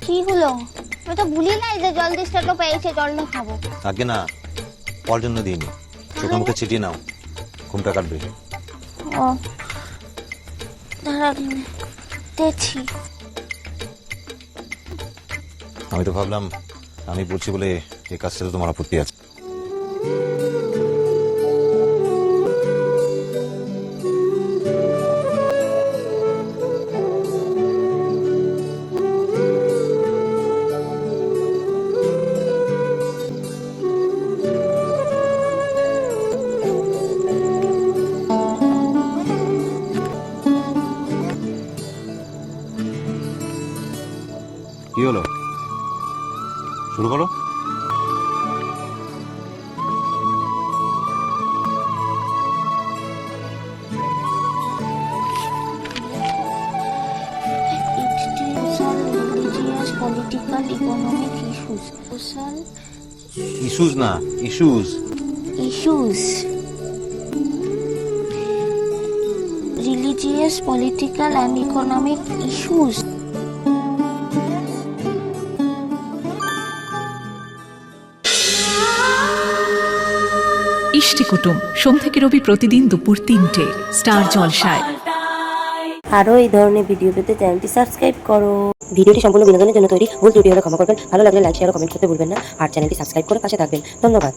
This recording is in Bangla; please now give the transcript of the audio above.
কি হলো? আমি তো ভুলি নাই যে জল দিস্টাটো পেয়েছে, জলটা খাবো। আগে না, ফল জন্য দিইনি, চোখে মুখে ছিটিয়ে নাও, ঘুমটা কাটবে। ও দাঁড়া, দেখছি। আমি তো ভাবলাম আমি বলছি বলে এই কাজটা তো তোমার আপত্তি আছে। কি হলো, শুরু করো। Political, economic issues. Social issues না, issues. issues. Religious, political and economic issues. Ishti Kutum সোম থেকে রবি প্রতিদিন দুপুর 3টে স্টার জলসায়। আরও এই ধরনের ভিডিও পেতে চ্যানেলটি সাবস্ক্রাইব করো। ভিডিওটি সম্পূর্ণ বিনোদনের জন্য তৈরি, ভুল ত্রুটি হলে ক্ষমা করবেন। ভালো লাগলে লাইক, শেয়ার ও কমেন্ট করতে ভুলবেন না। আর চ্যানেলটি সাবস্ক্রাইব করে পাশে থাকবেন। ধন্যবাদ।